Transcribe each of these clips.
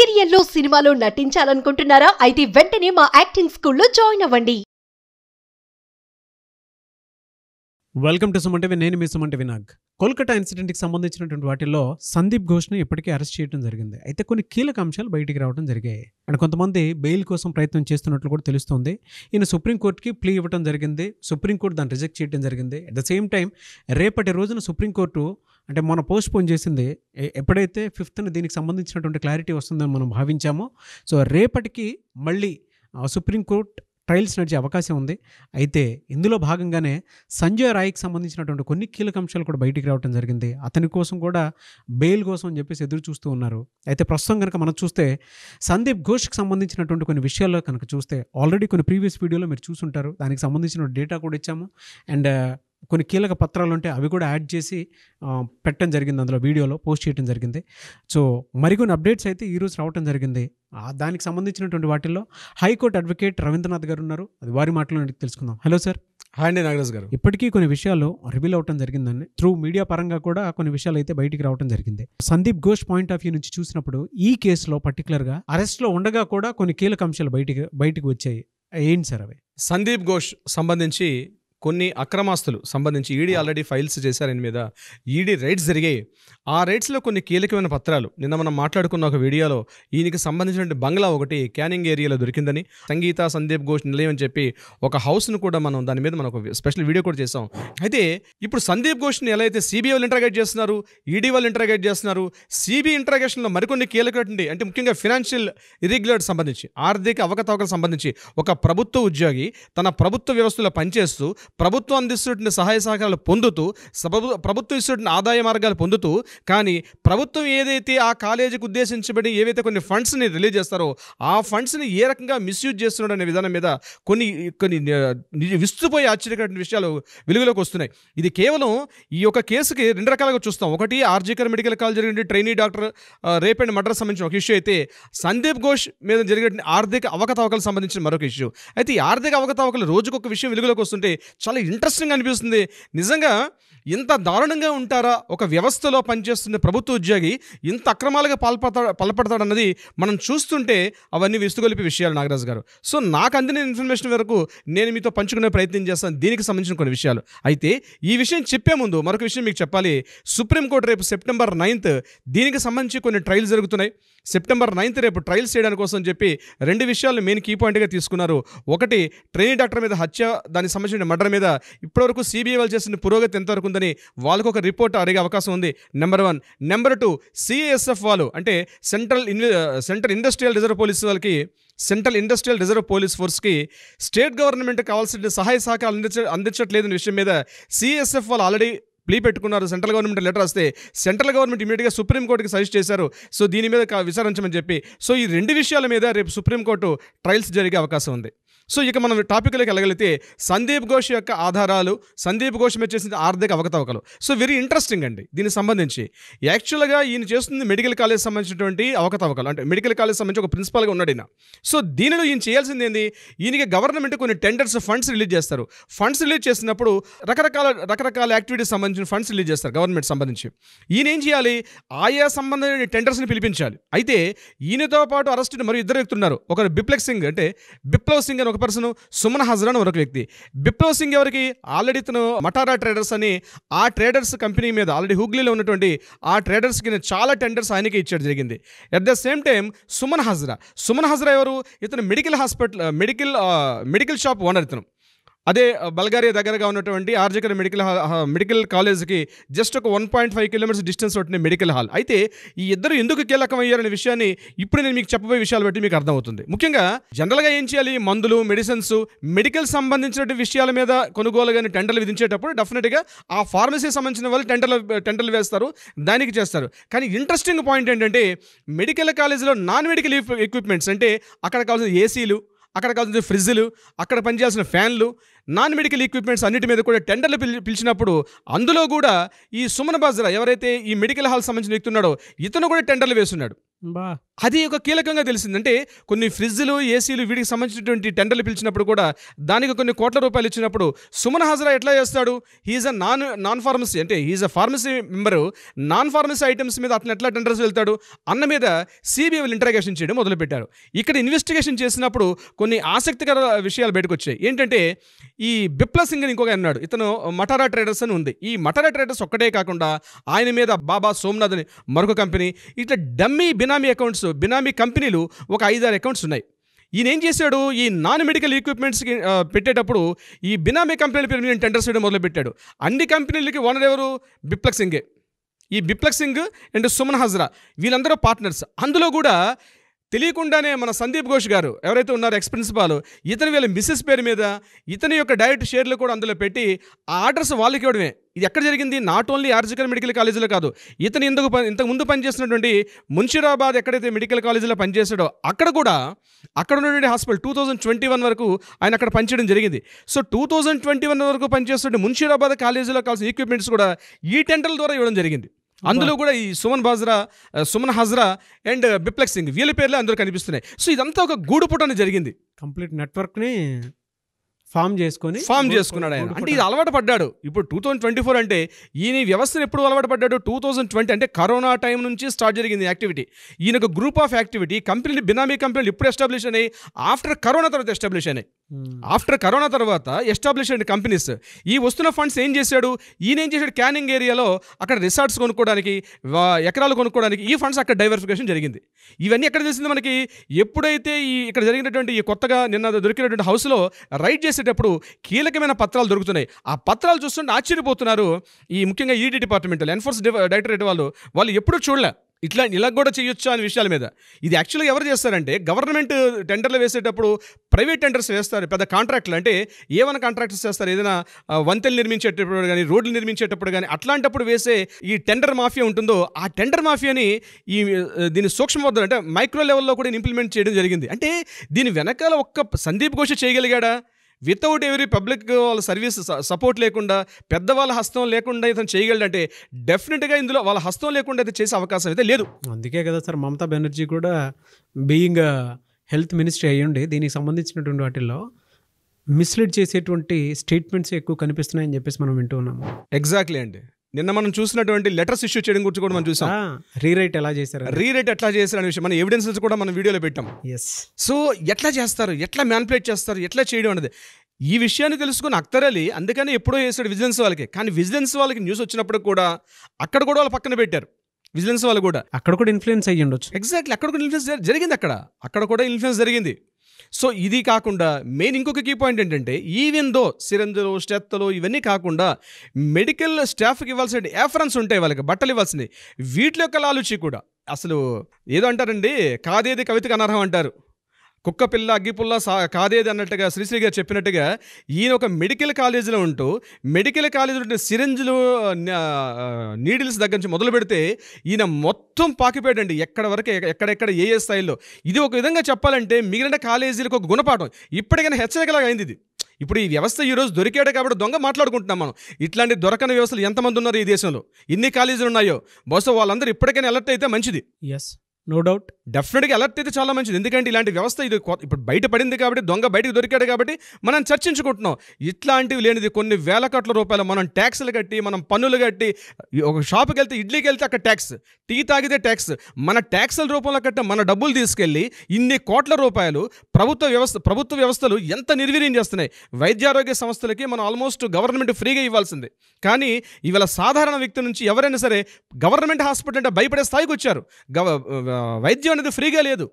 సీరియల్లో సినిమాలో నటించాలనుకుంటున్నారా? అయితే వెంటనే మా యాక్టింగ్ స్కూల్లో జాయిన్ అవ్వండి. Welcome to Suman TV. నేను మీ సుమన్ టీవీ నాగ్. కోల్కతా ఇన్సిడెంట్కి సంబంధించినటువంటి వాటిల్లో సందీప్ ఘోష్ని ఇప్పటికే అరెస్ట్ చేయడం జరిగింది. అయితే కొన్ని కీలక అంశాలు బయటికి రావడం జరిగాయి. అండ్ కొంతమంది బెయిల్ కోసం ప్రయత్నం చేస్తున్నట్లు కూడా తెలుస్తోంది. ఈయన సుప్రీంకోర్టుకి ప్లీ ఇవ్వడం జరిగింది. సుప్రీంకోర్టు దాన్ని రిజెక్ట్ చేయడం జరిగింది. అట్ ద సేమ్ టైం రేపటి రోజున సుప్రీంకోర్టు అంటే మనం పోస్ట్ పోన్ చేసింది ఎప్పుడైతే 5th దీనికి సంబంధించినటువంటి క్లారిటీ వస్తుందని మనం భావించామో, సో రేపటికి మళ్ళీ సుప్రీంకోర్టు ట్రయల్స్ నడిచే అవకాశం ఉంది. అయితే ఇందులో భాగంగానే సంజయ్ రాయ్కి సంబంధించినటువంటి కొన్ని కీలక అంశాలు కూడా బయటికి రావడం జరిగింది. అతని కోసం కూడా బెయిల్ కోసం అని చెప్పేసి ఎదురు చూస్తూ ఉన్నారు. అయితే ప్రస్తుతం కనుక మనం చూస్తే సందీప్ ఘోష్కి సంబంధించినటువంటి కొన్ని విషయాల్లో కనుక చూస్తే ఆల్రెడీ కొన్ని ప్రీవియస్ వీడియోలో మీరు చూసుంటారు. దానికి సంబంధించిన డేటా కూడా ఇచ్చాము. అండ్ కొన్ని కీలక పత్రాలు ఉంటే అవి కూడా యాడ్ చేసి పెట్టడం జరిగింది, అందులో వీడియోలో పోస్ట్ చేయడం జరిగింది. సో మరికొన్ని అప్డేట్స్ అయితే ఈరోజు రావడం జరిగింది. దానికి సంబంధించినటువంటి వాటిల్లో హైకోర్టు అడ్వకేట్ రవీంద్రనాథ్ గారు ఉన్నారు. అది వారి మాటలో తెలుసుకుందాం. Hello sir. హాయ్ అండి నాగరాజ్ గారు. ఇప్పటికీ కొన్ని విషయాలు రివీల్ అవడం జరిగిందండి. త్రూ మీడియా పరంగా కూడా కొన్ని విషయాలు అయితే బయటికి రావడం జరిగింది. Sandeep Ghosh point of view నుంచి చూసినప్పుడు ఈ కేసులో పర్టికులర్గా అరెస్ట్లో ఉండగా కూడా కొన్ని కీలక అంశాలు బయటికి వచ్చాయి. ఏంటి సార్ అవి? సందీప్ ఘోష్ సంబంధించి కొన్ని అక్రమాస్తులు సంబంధించి ఈడీ ఆల్రెడీ ఫైల్స్ చేశారు. ఆయన మీద ఈడీ రైడ్స్ జరిగాయి. ఆ రైడ్స్లో కొన్ని కీలకమైన పత్రాలు నిన్న మనం మాట్లాడుకున్న ఒక వీడియోలో ఈయనకి సంబంధించిన బంగ్లా ఒకటి క్యానింగ్ ఏరియాలో దొరికిందని, సంగీత సందీప్ ఘోష్ నిలయం అని చెప్పి ఒక హౌస్ను కూడా మనం దాని మీద మనం ఒక స్పెషల్ వీడియో కూడా చేసాం. అయితే ఇప్పుడు సందీప్ ఘోష్ని ఎలా అయితే సిబిఐ వాళ్ళు ఇంటరాగేట్ చేస్తున్నారు, ఈడీ వాళ్ళు ఇంటరాగేట్ చేస్తున్నారు. సిబిఐ ఇంటరాగేషన్లో మరికొన్ని కీలకమైనటువంటి అంటే ముఖ్యంగా ఫినాన్షియల్ ఇర్రెగ్యులర్ సంబంధించి ఆర్థిక అవకతవకలకు సంబంధించి ఒక ప్రభుత్వ ఉద్యోగి తన ప్రభుత్వ వ్యవస్థలో పనిచేస్తూ ప్రభుత్వం అందిస్తున్న సహాయ సహకారాలు పొందుతూ ప్రభుత్వం ఇస్తున్న ఆదాయ మార్గాలు పొందుతూ, కానీ ప్రభుత్వం ఏదైతే ఆ కాలేజీకి ఉద్దేశించబడి ఏవైతే కొన్ని ఫండ్స్ని రిలీజ్ చేస్తారో ఆ ఫండ్స్ని ఏ రకంగా మిస్యూజ్ చేస్తున్నాడు అనే విధానం మీద కొన్ని విస్తుపోయే ఆశ్చర్యకరమైన విషయాలు వెలుగులోకి వస్తున్నాయి. ఇది కేవలం ఈ యొక్క కేసుకి రెండు రకాలుగా చూస్తాం. ఒకటి ఆర్జికర్ మెడికల్ కాలేజ్ జరిగిన trainee doctor rape and murder సంబంధించిన ఒక ఇష్యూ అయితే, సందీప్ ఘోష్ మీద జరిగిన ఆర్థిక అవకతవకలకు సంబంధించిన మరొక ఇష్యూ. అయితే ఈ ఆర్థిక అవకతవకలు రోజుకొక విషయం వెలుగులోకి వస్తుంటే చాలా ఇంట్రెస్టింగ్ అనిపిస్తుంది. నిజంగా ఇంత దారుణంగా ఉంటారా ఒక వ్యవస్థలో పనిచేస్తున్న ప్రభుత్వ ఉద్యోగి, ఇంత అక్రమాలుగా పాల్పడతాడన్నది మనం చూస్తుంటే అవన్నీ విస్తుగొలిపే విషయాలు నాగరాజు గారు. సో నాకు అందిన ఇన్ఫర్మేషన్ వరకు నేను మీతో పంచుకునే ప్రయత్నం చేస్తాను దీనికి సంబంధించిన కొన్ని విషయాలు. అయితే ఈ విషయం చెప్పే ముందు మరొక విషయం మీకు చెప్పాలి. సుప్రీంకోర్టు రేపు September 9th దీనికి సంబంధించి కొన్ని ట్రయల్స్ జరుగుతున్నాయి. September 9th రేపు ట్రయల్స్ చేయడానికి కోసం చెప్పి రెండు విషయాలు మెయిన్ కీ పాయింట్గా తీసుకున్నారు. ఒకటి ట్రైనీ డాక్టర్ మీద హత్య, దానికి సంబంధించిన మర్డర్ మీద ఇప్పటివరకు సిబిఐ వాళ్ళు చేసిన పురోగతి ఎంతవరకు ఉందని వాళ్ళకు ఒక రిపోర్ట్ అడిగే అవకాశం ఉంది. నెంబర్ 1. నెంబర్ 2, సిఐఎస్ఎఫ్ వాళ్ళు అంటే సెంట్రల్ ఇండస్ట్రియల్ రిజర్వ్ పోలీస్ వాళ్ళకి, సెంట్రల్ ఇండస్ట్రియల్ రిజర్వ్ పోలీస్ ఫోర్స్కి స్టేట్ గవర్నమెంట్ కావాల్సిన సహాయ సహకారాలు అందించట్లేదనే విషయం మీద సిఐఎస్ఎఫ్ వాళ్ళు ఆల్రెడీ ప్లీ పెట్టుకున్నారు. సెంట్రల్ గవర్నమెంట్ లెటర్ వస్తే సెంట్రల్ గవర్నమెంట్ ఇమీడియట్గా సుప్రీంకోర్టుకి సజెస్ట్ చేశారు. సో దీని మీద విచారించమని చెప్పి. సో ఈ రెండు విషయాల మీద రేపు సుప్రీంకోర్టు ట్రయల్స్ జరిగే అవకాశం ఉంది. సో ఇక మనం టాపిక్లోకి వెళ్ళగలిగితే సందీప్ ఘోష్ యొక్క ఆధారాలు, సందీప్ ఘోష్ మీద చేసిన ఆర్థిక అవకతవకలు. సో వెరీ ఇంట్రెస్టింగ్ అండి. దీనికి సంబంధించి యాక్చువల్గా ఈయన చేస్తుంది మెడికల్ కాలేజ్ సంబంధించినటువంటి అవకతవకలు. అంటే మెడికల్ కాలేజ్ సంబంధించి ఒక ప్రిన్సిపాల్గా ఉన్నాడు ఈయన. సో దీనిలో ఈయన చేయాల్సింది ఏంది, ఈయనకి గవర్నమెంట్ కొన్ని టెండర్స్ ఫండ్స్ రిలీజ్ చేస్తారు. ఫండ్స్ రిలీజ్ చేసినప్పుడు రకరకాల యాక్టివిటీస్ సంబంధించిన ఫండ్స్ రిలీజ్ చేస్తారు గవర్నమెంట్ సంబంధించి. ఈయన ఏం చేయాలి, ఆయా సంబంధమైన టెండర్స్ని పిలిపించాలి. అయితే ఈయనతో పాటు అరెస్ట్ మరియు ఇద్దరు వ్యక్తులు ఉన్నారు. ఒకరు బిప్లవ్ సింగ్ అని ఒక పర్సన్, సుమన్ హజ్రా అని ఒక వ్యక్తి. బిప్లవ్ సింగ్ ఎవరికి, ఆల్రెడీ తను మటారా ట్రేడర్స్ అని ఆ ట్రేడర్స్ కంపెనీ మీద ఆల్రెడీ హుగ్లీలో ఉన్నటువంటి ఆ ట్రేడర్స్కి చాలా టెండర్స్ ఆయనకి ఇచ్చడం జరిగింది. At the same time Suman Hazra ఎవరు, ఇతను మెడికల్ షాప్ ఓనర్. ఇతను అదే బల్గారియా దగ్గరగా ఉన్నటువంటి ఆర్జికర్ మెడికల్ కాలేజ్కి జస్ట్ ఒక 1.5 kilometers డిస్టెన్స్ ఉంటుంది మెడికల్ హాల్. అయితే ఈ ఇద్దరు ఎందుకు కీలకమయ్యారనే విషయాన్ని ఇప్పుడు నేను మీకు చెప్పబోయే విషయాలు బట్టి మీకు అర్థమవుతుంది. ముఖ్యంగా జనరల్గా ఏం చేయాలి, మందులు, మెడిసిన్స్, మెడికల్ సంబంధించిన విషయాల మీద కొనుగోలు కానీ టెండర్లు విధించేటప్పుడు డెఫినెట్గా ఆ ఫార్మసీ సంబంధించిన వాళ్ళు టెండర్లు వేస్తారు, దానికి చేస్తారు. కానీ ఇంట్రెస్టింగ్ పాయింట్ ఏంటంటే మెడికల్ కాలేజీలో నాన్ మెడికల్ ఎక్విప్మెంట్స్ అంటే అక్కడ కావాల్సిన ఏసీలు, అక్కడ కావాల్సిన ఫ్రిడ్జ్లు, అక్కడ పనిచేయాల్సిన ఫ్యాన్లు, నాన్ మెడికల్ ఎక్విప్మెంట్స్ అన్నిటి మీద కూడా టెండర్లు పిలిచినప్పుడు అందులో కూడా ఈ సుమన్ బాజ్రా ఎవరైతే ఈ మెడికల్ హాల్ సంబంధించిన వ్యక్తి ఉన్నాడో ఇతను కూడా టెండర్లు వేస్తున్నాడు. అది ఒక కీలకంగా తెలిసింది. అంటే కొన్ని ఫ్రిడ్జ్లు, ఏసీలు వీటికి సంబంధించినటువంటి టెండర్లు పిలిచినప్పుడు కూడా దానికి కొన్ని కోట్ల రూపాయలు ఇచ్చినప్పుడు సుమన్ హజ్రా ఎట్లా చేస్తాడు? హీఈస్ అ నాన్ ఫార్మసీ, అంటే he is a pharmacy member, non pharmacy items మీద అతను ఎట్లా టెండర్స్ వెళ్తాడు అన్న మీద సిబిఐ వాళ్ళు ఇంటరాగేషన్ చేయడం మొదలుపెట్టారు. ఇక్కడ ఇన్వెస్టిగేషన్ చేసినప్పుడు కొన్ని ఆసక్తికర విషయాలు బయటకు వచ్చాయి. ఏంటంటే ఈ బిప్లబ్ సింగ్ ఇంకొక అన్నాడు, ఇతను మటారా ట్రేడర్స్ అని ఉంది. ఈ మటారా ట్రేడర్స్ ఒక్కటే కాకుండా ఆయన మీద బాబా సోమనాథ్ అని మరొక కంపెనీ, ఇట్లా డమ్మీ బినామీ అకౌంట్స్, బినామీ కంపెనీలు ఒక 5-6 అకౌంట్స్ ఉన్నాయి. ఈయన ఏం చేశాడు? ఈ నాన్ మెడికల్ ఎక్విప్మెంట్స్కి పెట్టేటప్పుడు ఈ బినామీ కంపెనీల పేరు మీద టెండర్స్ వేయడం మొదలుపెట్టాడు. అన్ని కంపెనీలకి ఓనర్ ఎవరు? బిప్లబ్ సింగే. ఈ బిప్లబ్ సింగ్ అండ్ సుమన్ హజ్రా వీళ్ళందరూ పార్ట్నర్స్. అందులో కూడా తెలియకుండానే మన సందీప్ ఘోష్ గారు ఎవరైతే ఉన్నారో ఎక్స్ ప్రిన్సిపాల్, ఇతని వీళ్ళ మిస్సెస్ పేరు మీద ఇతని యొక్క డైరెక్ట్ షేర్లు కూడా అందులో పెట్టి ఆ ఆర్డర్స్ వాళ్ళకి ఇవ్వడమే. ఇది ఎక్కడ జరిగింది? నాట్ ఓన్లీ ఆర్జికల్ మెడికల్ కాలేజీలో కాదు, ఇతను ఇంతకు ముందు పనిచేస్తున్నటువంటి మున్షిరాబాద్ ఎక్కడైతే మెడికల్ కాలేజీలో పనిచేసాడో అక్కడ కూడా, అక్కడ ఉన్నటువంటి హాస్పిటల్ 2021 వరకు ఆయన అక్కడ పనిచేయడం జరిగింది. సో 2021 వరకు పనిచేస్తుంటే మున్షిరాబాద్ కాలేజీలో కావాల్సిన ఎక్విప్మెంట్స్ కూడా ఈ టెండర్ల ద్వారా ఇవ్వడం జరిగింది. అందులో కూడా ఈ సుమన్ హజ్రా అండ్ బిప్లబ్ సింగ్ వీళ్ళ పేర్లే అందరూ కనిపిస్తున్నాయి. సో ఇదంతా ఒక గూడుపుటని జరిగింది. కంప్లీట్ నెట్వర్క్ని ఫామ్ చేసుకున్నాడు ఆయన. అంటే ఇది అలవాటు పడ్డాడు. ఇప్పుడు 2024 అంటే ఈయన వ్యవస్థను ఎప్పుడు అలవాటు పడ్డాడు? 2020 అంటే కరోనా టైం నుంచి స్టార్ట్ జరిగింది యాక్టివిటీ. ఈయన ఒక గ్రూప్ ఆఫ్ యాక్టివిటీ కంపెనీలు, బినామీ కంపెనీలు ఎప్పుడు ఎస్టాబ్లిష్ అయినాయి? ఆఫ్టర్ కరోనా తర్వాత ఎస్టాబ్లిష్ అయినాయి. ఆఫ్టర్ కరోనా తర్వాత ఎస్టాబ్లిష్ అయిన కంపెనీస్. ఈ వస్తున్న ఫండ్స్ ఏం చేశాడు? ఈయన ఏం చేశాడు? క్యానింగ్ ఏరియాలో అక్కడ రిసార్ట్స్ కొనుక్కోవడానికి, ఎకరాలు కొనుక్కోవడానికి ఈ ఫండ్స్ అక్కడ డైవర్సిఫికేషన్ జరిగింది. ఇవన్నీ ఎక్కడ తెలిసింది మనకి? ఎప్పుడైతే ఇక్కడ జరిగినటువంటి ఈ కొత్తగా నిన్న దొరికినటువంటి హౌస్లో రైడ్ చేసేటప్పుడు కీలకమైన పత్రాలు దొరుకుతున్నాయి. ఆ పత్రాలు చూస్తుంటే ఆశ్చర్యపోతున్నారు ఈ ముఖ్యంగా ఈడీ డిపార్ట్మెంట్, ఎన్ఫోర్స్ డైరెక్టరేట్ వాళ్ళు ఎప్పుడూ చూడలే ఇలా కూడా చేయొచ్చా అనే విషయాల మీద. ఇది యాక్చువల్గా ఎవరు చేస్తారంటే గవర్నమెంట్ టెండర్లు వేసేటప్పుడు ప్రైవేట్ టెండర్స్ వేస్తారు. పెద్ద కాంట్రాక్ట్లు అంటే ఏమైనా కాంట్రాక్టర్స్ చేస్తారు. ఏదైనా వంతెలు నిర్మించేటప్పుడు కానీ, రోడ్లు నిర్మించేటప్పుడు కానీ అట్లాంటప్పుడు వేసే ఈ టెండర్ మాఫియా ఉంటుందో ఆ టెండర్ మాఫియాని దీని సూక్ష్మవద్ద అంటే మైక్రో లెవెల్లో కూడా ఇంప్లిమెంట్ చేయడం జరిగింది. అంటే దీని వెనకాల ఒక్క సందీప్ ఘోష్ చేయగలిగాడా? వితౌట్ ఎవరీ పబ్లిక్ వాళ్ళ సర్వీస్ సపోర్ట్ లేకుండా, పెద్దవాళ్ళ హస్తం లేకుండా ఇతను చేయగలడంటే డెఫినెట్గా ఇందులో వాళ్ళ హస్తం లేకుండా అయితే చేసే అవకాశం అయితే లేదు. అందుకే కదా సార్ మమతా బెనర్జీ కూడా బీయింగ్ హెల్త్ మినిస్ట్రీ అయ్యుండి దీనికి సంబంధించినటువంటి వాటిల్లో మిస్లీడ్ చేసేటువంటి స్టేట్మెంట్స్ ఎక్కువ కనిపిస్తున్నాయని చెప్పేసి మనం వింటూ ఉన్నాము. ఎగ్జాక్ట్లీ అండి. నిన్న మనం చూసినటువంటి లెటర్స్ ఇష్యూ చేయడం గురించి కూడా మనం చూసాం. రీరైట్ ఎట్లా చేశారు అనే విషయం మన ఎవిడెన్సెస్ కూడా మనం వీడియోలో పెట్టాం. సో ఎట్లా చేస్తారు, ఎట్లా మ్యానిపులేట్ చేస్తారు, ఎట్లా చేయడం అనేది ఈ విషయాన్ని తెలుసుకుని అఖ్తర్ అలీ అందుకని ఎప్పుడో చేశాడు విజిలెన్స్ వాళ్ళకి. కానీ విజిలెన్స్ వాళ్ళకి న్యూస్ వచ్చినప్పుడు కూడా అక్కడ కూడా వాళ్ళు పక్కన పెట్టారు. విజిలెన్స్ వాళ్ళు కూడా అక్కడ కూడా ఇన్ఫ్లుయెన్స్ అయ్యి ఉండొచ్చు. ఎగ్జాక్ట్లీ, అక్కడ కూడా ఇన్ఫ్లుయెన్స్ జరిగింది. అక్కడ కూడా ఇన్ఫ్లుయెన్స్ జరిగింది. సో ఇది కాకుండా మెయిన్ ఇంకొక కీ పాయింట్ ఏంటంటే ఈవెన్ దో సిరంజులు, స్టెత్తులు ఇవన్నీ కాకుండా మెడికల్ స్టాఫ్కి ఇవ్వాల్సిన ఏఫ్రన్స్ ఉంటాయి, వాళ్ళకి బట్టలు ఇవ్వాల్సింది, వీటి యొక్క లాలుచి కూడా అసలు ఏదో అంటారండి, కాదేది కవితకు అనర్హం అంటారు. కుక్క పిల్ల అగ్గిపుల్ల కాదేది అన్నట్టుగా శ్రీశ్రీ గారు చెప్పినట్టుగా ఈయన ఒక మెడికల్ కాలేజీలో ఉంటూ మెడికల్ కాలేజీలో సిరంజులు, నీడిల్స్ దగ్గర నుంచి మొదలు పెడితే ఈయన మొత్తం పాకిపోయాడండి ఎక్కడెక్కడ ఏ స్థాయిలో. ఇది ఒక విధంగా చెప్పాలంటే మిగిలిన కాలేజీలకు ఒక గుణపాఠం, ఇప్పటికైనా హెచ్చరికలాగా అయింది ఇది. ఇప్పుడు ఈ వ్యవస్థ ఈరోజు దొరికాడు కాబట్టి దొంగ మాట్లాడుకుంటున్నాం మనం. ఇట్లాంటి దొరకని వ్యవస్థలు ఎంతమంది ఉన్నారు ఈ దేశంలో, ఇన్ని కాలేజీలు ఉన్నాయో. బహుశా వాళ్ళందరూ ఇప్పటికైనా అలర్ట్ అయితే మంచిది. నో డౌట్, డెఫినెట్గా అలర్ట్ అయితే చాలా మంచిది. ఎందుకంటే ఇలాంటి వ్యవస్థ ఇది ఇప్పుడు బయట పడింది కాబట్టి, దొంగ బయటకు దొరికాడు కాబట్టి మనం చర్చించుకుంటున్నాం. ఇట్లాంటివి లేనిది కొన్ని వేల కోట్ల రూపాయలు మనం ట్యాక్స్లు కట్టి, మనం పన్నులు కట్టి, ఒక షాపుకి వెళ్తే ఇడ్లీకి వెళ్తే అక్కడ ట్యాక్స్, టీ తాగితే ట్యాక్స్, మన ట్యాక్స్ల రూపంలో కట్టే మన డబ్బులు తీసుకెళ్ళి ఇన్ని కోట్ల రూపాయలు ప్రభుత్వ వ్యవస్థలు ఎంత నిర్వీర్యం చేస్తున్నాయి. వైద్యారోగ్య సంస్థలకి మనం ఆల్మోస్ట్ గవర్నమెంట్ ఫ్రీగా ఇవ్వాల్సిందే. కానీ ఇవాళ సాధారణ వ్యక్తి నుంచి ఎవరైనా సరే గవర్నమెంట్ హాస్పిటల్ అంటే భయపడే స్థాయికి వచ్చారు. వైద్యం అనేది ఫ్రీగా లేదు.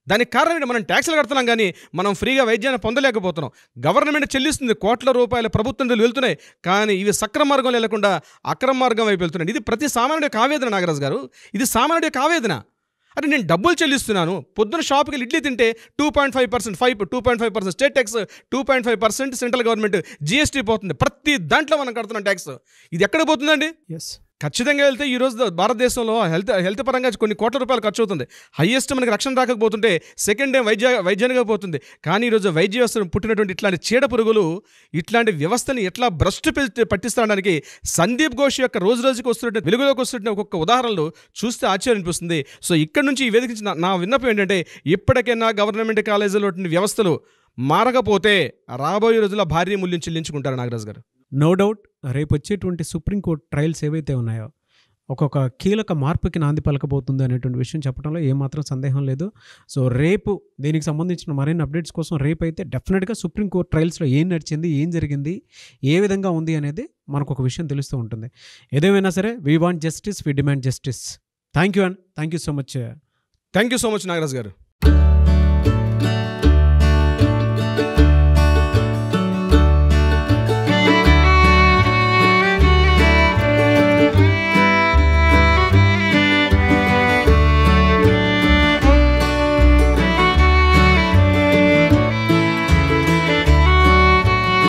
దానికి కారణం ఏంటి? మనం ట్యాక్స్లు కడుతున్నాం కానీ మనం ఫ్రీగా వైద్యాన్ని పొందలేకపోతున్నాం. గవర్నమెంట్ చెల్లిస్తుంది, కోట్ల రూపాయల ప్రభుత్వం వెళ్తున్నాయి, కానీ ఇవి సక్రమ మార్గం లేకుండా అక్రమ మార్గం వైపు వెళ్తున్నాయి. ఇది ప్రతి సామాన్యుడి యొక్క ఆవేదన నాగరాజు గారు, ఇది సామాన్యుడి యొక్క ఆవేదన. అంటే నేను డబ్బులు చెల్లిస్తున్నాను, పొద్దున షాప్కి వెళ్ళి ఇడ్లీ తింటే 2.5% state tax, 2.5% central government GST పోతుంది. ప్రతి దాంట్లో మనం కడుతున్నాం ట్యాక్స్. ఇది ఎక్కడ పోతుందండి? ఖచ్చితంగా వెళ్తే ఈరోజు భారతదేశంలో హెల్త్ పరంగా కొన్ని కోట్ల రూపాయలు ఖర్చు అవుతుంది. హయ్యెస్ట్ మనకి రక్షణ రాకపోతుంటే సెకండ్ టైం వైద్యానిగా పోతుంది. కానీ ఈరోజు వైద్య వ్యవస్థను పుట్టినటువంటి ఇట్లాంటి చీడ పురుగులు ఇట్లాంటి వ్యవస్థని ఎట్లా భ్రష్టు పట్టిస్తాడానికి సందీప్ ఘోష్ యొక్క రోజు రోజుకి వస్తున్న వెలుగులోకి వస్తున్న ఒక్కొక్క ఉదాహరణలు చూస్తే ఆశ్చర్యం అనిపిస్తుంది. సో ఇక్కడ నుంచి ఈ వేదిక నా విన్నపం ఏంటంటే, ఇప్పటికైనా గవర్నమెంట్ కాలేజీలో వ్యవస్థలు మారకపోతే రాబోయే రోజుల్లో భారీ మూల్యం చెల్లించుకుంటారు నాగరాజు గారు. నో డౌట్ రేపు వచ్చేటువంటి సుప్రీంకోర్టు ట్రయల్స్ ఏవైతే ఉన్నాయో ఒక్కొక్క కీలక మార్పుకి నాంది పలకబోతుంది అనేటువంటి విషయం చెప్పడంలో ఏమాత్రం సందేహం లేదు. సో రేపు దీనికి సంబంధించిన మరిన్ని అప్డేట్స్ కోసం రేపు అయితే డెఫినెట్గా సుప్రీంకోర్టు ట్రయల్స్లో ఏం నడిచింది, ఏం జరిగింది, ఏ విధంగా ఉంది అనేది మనకు ఒక విషయం తెలుస్తూ ఉంటుంది. ఏదేమైనా సరే we want justice, we demand justice. Thank you so much. Thank you so much Nagaraju గారు.